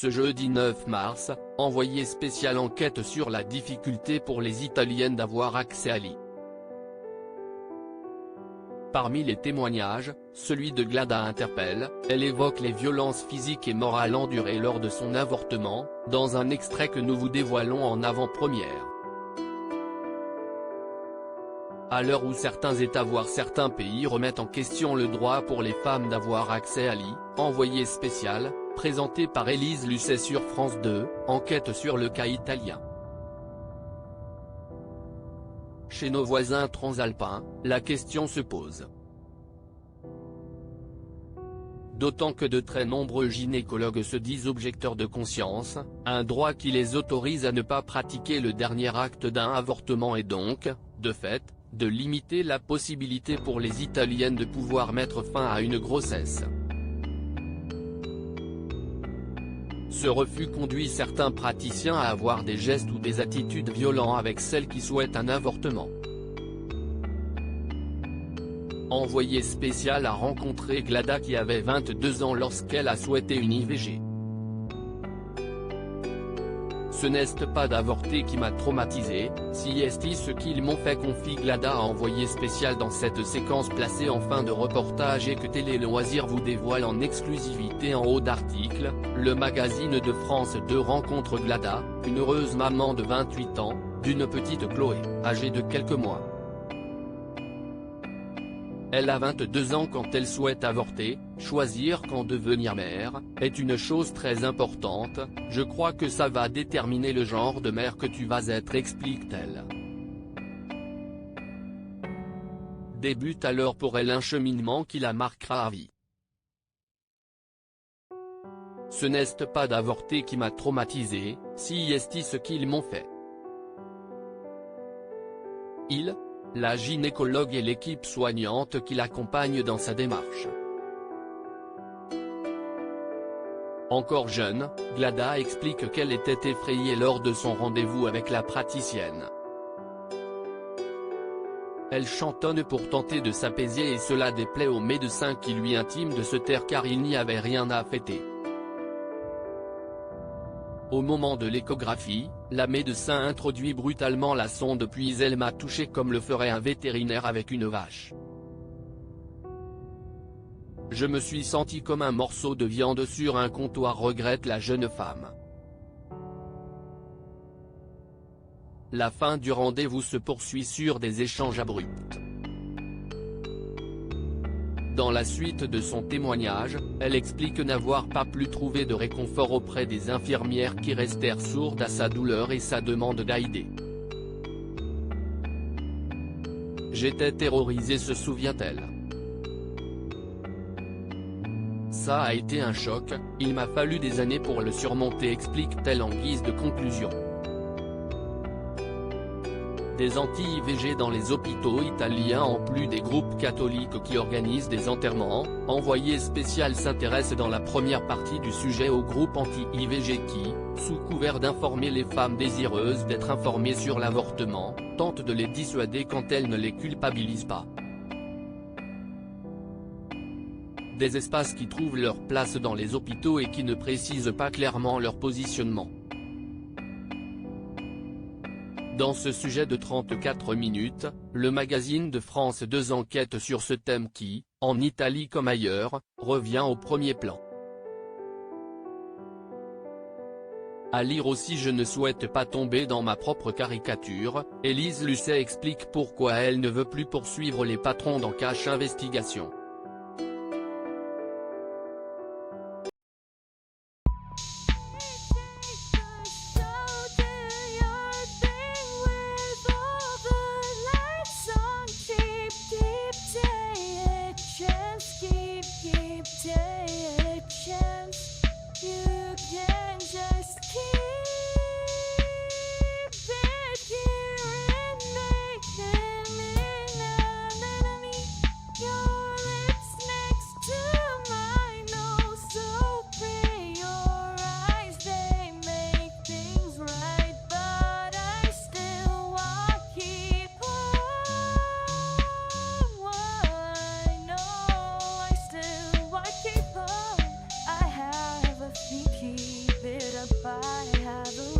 Ce jeudi 9 mars, envoyé spécial enquête sur la difficulté pour les Italiennes d'avoir accès à l'IVG. Parmi les témoignages, celui de Glada interpelle, elle évoque les violences physiques et morales endurées lors de son avortement, dans un extrait que nous vous dévoilons en avant-première. À l'heure où certains États voire certains pays remettent en question le droit pour les femmes d'avoir accès à l'IVG, envoyé spécial, présenté par Élise Lucet sur France 2, enquête sur le cas italien. Chez nos voisins transalpins, la question se pose. D'autant que de très nombreux gynécologues se disent objecteurs de conscience, un droit qui les autorise à ne pas pratiquer le dernier acte d'un avortement et donc, de fait, de limiter la possibilité pour les Italiennes de pouvoir mettre fin à une grossesse. Ce refus conduit certains praticiens à avoir des gestes ou des attitudes violents avec celles qui souhaitent un avortement. Envoyé spécial a rencontré Glada qui avait 22 ans lorsqu'elle a souhaité une IVG. Ce n'est pas d'avorter qui m'a traumatisé, si est ce qu'ils m'ont fait, confie Glada à envoyé spécial dans cette séquence placée en fin de reportage et que Télé Loisirs vous dévoile en exclusivité en haut d'article. Le magazine de France 2 rencontre Glada, une heureuse maman de 28 ans, d'une petite Chloé, âgée de quelques mois. Elle a 22 ans quand elle souhaite avorter. Choisir quand devenir mère, est une chose très importante, je crois que ça va déterminer le genre de mère que tu vas être, explique-t-elle. Débute alors pour elle un cheminement qui la marquera à vie. Ce n'est pas d'avorter qui m'a traumatisé, si est ce qu'ils m'ont fait. La gynécologue et l'équipe soignante qui l'accompagne dans sa démarche. Encore jeune, Glada explique qu'elle était effrayée lors de son rendez-vous avec la praticienne. Elle chantonne pour tenter de s'apaiser et cela déplaît au médecin qui lui intime de se taire car il n'y avait rien à fêter. Au moment de l'échographie, la médecin introduit brutalement la sonde puis elle m'a touché comme le ferait un vétérinaire avec une vache. Je me suis senti comme un morceau de viande sur un comptoir, regrette la jeune femme. La fin du rendez-vous se poursuit sur des échanges abrupts. Dans la suite de son témoignage, elle explique n'avoir pas pu trouver de réconfort auprès des infirmières qui restèrent sourdes à sa douleur et sa demande d'aider. J'étais terrorisée, se souvient-elle. Ça a été un choc, il m'a fallu des années pour le surmonter, explique-t-elle en guise de conclusion. Des anti-IVG dans les hôpitaux italiens en plus des groupes catholiques qui organisent des enterrements. Envoyé spécial s'intéresse dans la première partie du sujet aux groupes anti-IVG qui, sous couvert d'informer les femmes désireuses d'être informées sur l'avortement, tentent de les dissuader quand elles ne les culpabilisent pas. Des espaces qui trouvent leur place dans les hôpitaux et qui ne précisent pas clairement leur positionnement. Dans ce sujet de 34 minutes, le magazine de France 2 enquête sur ce thème qui, en Italie comme ailleurs, revient au premier plan. À lire aussi: je ne souhaite pas tomber dans ma propre caricature, Élise Lucet explique pourquoi elle ne veut plus poursuivre les patrons d'Encash Investigation. I have a